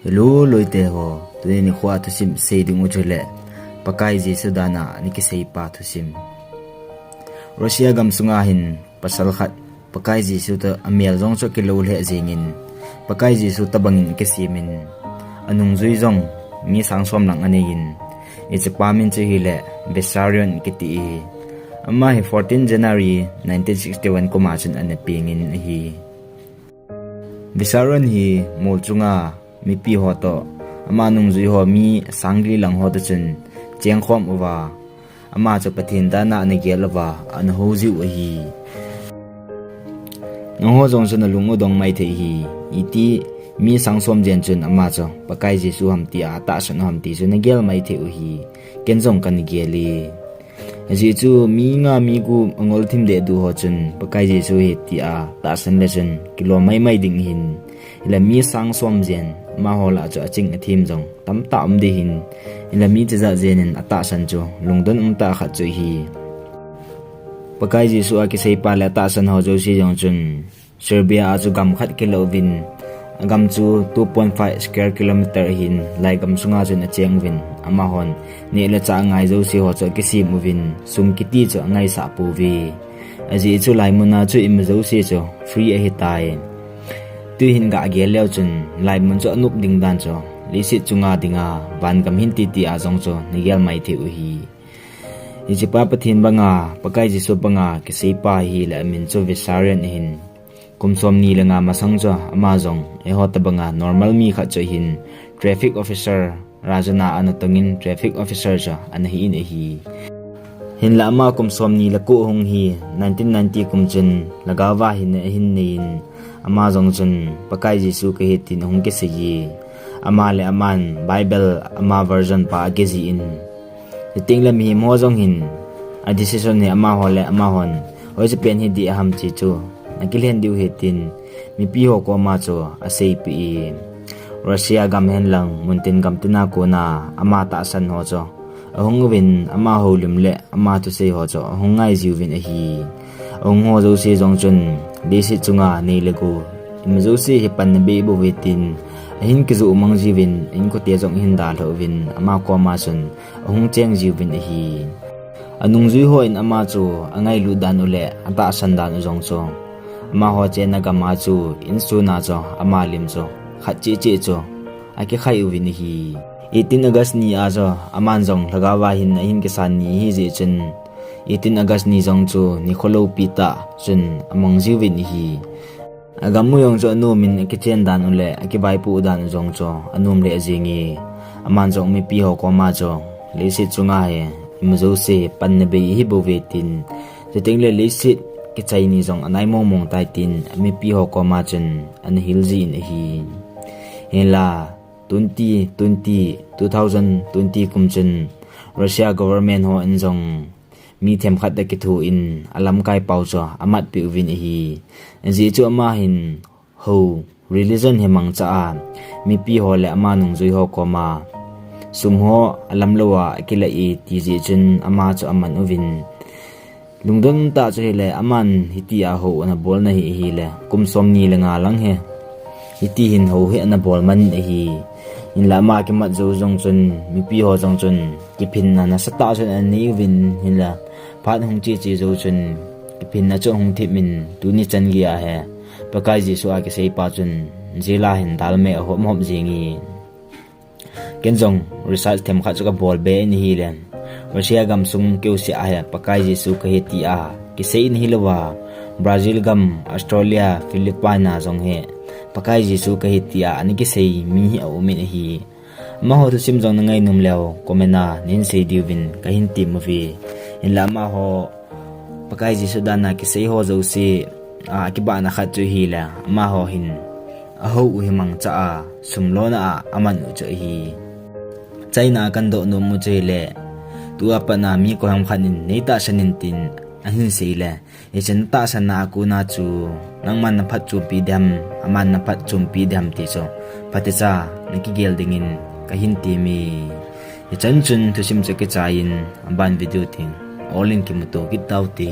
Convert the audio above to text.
Hello loite ho tuni ni khwa thusim seiding uchule pakai Jesu dana ni ki sei pa thusim Russia gam sunga hin pasal khat pakai Jesu ta amial jong cho ki lo le jingin pakai Jesu tabangin ki simin anung zui jong mi sang som lang anein it's pamin chu hile Bessarion ki ti ama hi 14 January 1961 kuma chun an pingin hi Bessarion hi mol chunga mi pi ho to ama nung zui ho mi sangli lang ho to chun cheng khom wa ama cho pathin da na ne gel wa an ho ji wa hi no ho jong chun lung dong mai the hi iti mi sang som jen chun ama cho pakai Jesu ham ti a ta san ham ti chu ne gel mai the hi ken jong kan geli ji chu mi nga mi gu angol thim de du ho chun pakai Jesu hi ti a ta san le chun kilo mai mai ding hin ila mi sang som jen ma hola cho aching thim jong tam tam de hin ila mi cha jenin ata san cho lungdon ta kha chu hi pakai Jesu a ki sei pa la ta san ho jo si jong chun Serbia a chu gam khat ke lovin agam chu 2.5 square kilometer hin lai gam sunga chun a cheng win ama hon ne la cha ngai jo si ho cho ki si movin sum ki ti cho ngai sa pu vi aji chu lai muna chu im jo si cho free a hi tai tu hin ga ge leo chun lai mun cho nup ding dan cho li si chunga dinga ban gam hin ti ti a jong cho nigel mai the u hi ji pa pathin banga pakai Jesu banga ki sei pa hi la min cho Bessarion hin kumsom ni la nga masang cho ama jong e hot banga normal mi kha cho hin traffic officer rajana anatongin traffic officer cho an hi in hi hin la ma kumsom ni la ko hong hi 1990 kumchen lagawa hin nin ama jong chun pakai Jesu ke hitin hong ke sei ama le aman Bible ama version pa ge ji in ting la mi mo jong hin a decision ni ama hole ama hon hoi je pen hi di ham chi chu nakilhen diu hitin mi pi ho ko ma cho a sei pi Russia gam hen lang muntin gam tina ko na ama ta san ho cho ahong win ama holim le ama tu sei ho cho ahong ngai jiu win a hi ong ho jo se jong chun desi chunga nei lego imzo se hi pan be bo wetin hin ki zo mang jiwin in ko te jong hin da lo win ama ko ma chun ong cheng jiwin hi anung zui ho in ama chu angai lu dan ule ata san dan jong cho ama ho che na ga ma chu in su na cho ama lim cho khat che che cho aki khai win hi 18 August ni a cho aman jong lagawa hin ki san ni hi je chen 18 August ni jong chu ni kholo pita chun among jiwin hi agamu yong cho anu min ki chen dan ule ki bai pu dan jong cho anum le jingi aman jong mi pi ho ko ma cho le si chunga he imzo se pan ne be hi bo vetin je ting le sit ki chai ni jong anai mo mong tai tin mi pi ho ko ma chun an hil ji in hi hela 2020 kumchen Russia government ho an jong mi them khat da ki thu in alam kai pau cho amat pi win hi ji chu ama hin ho religion hemang cha mi pi ho le ama nung zui ho ko ma sum ho alam lowa akila e ti ji chun ama chu aman win lungdon ta chu le aman hiti a ho na bol na hi le kum som ni le nga lang he hiti hin ho he na bol man hi in la ma ki mat zo jong chun mi pi ho jong chun ki phin na sa ta chun an ni win hin la phat hong chi chi zo chun ki phin na chu hong thi min tu ni chan gi a he pakai Jesu a ki sei pa chun jila hin dal me hom hom jingi ken jong research them kha chu ka bol be ni hi len Russia gam sung keu si a he pakai Jesu ka he ti a ki sei ni hilowa Brazil gam Australia Philippines jong he pakai Jesu ka hitia ani ki sei mi hi au min hi ma ho sim jong na ngai num leo komena nin sei diwin ka hin ti movie in la ma ho pakai Jesu dana ki sei ho zo si a ki ba na khat chu hi la ma ho hin a ho u himang cha a sum lo na aman u chu hi China kan do no mu che le tu apa na mi ko ham khanin nei ta sanin tin ahin sei le e chen ta san na ku na chu nang man na phat chu pi dam aman na phat chum pi dam ti cho phate cha na ki gel dingin ka hin ti mi e chen chun thu sim che ke cha in ban video ting olin ki mu to ki tau ti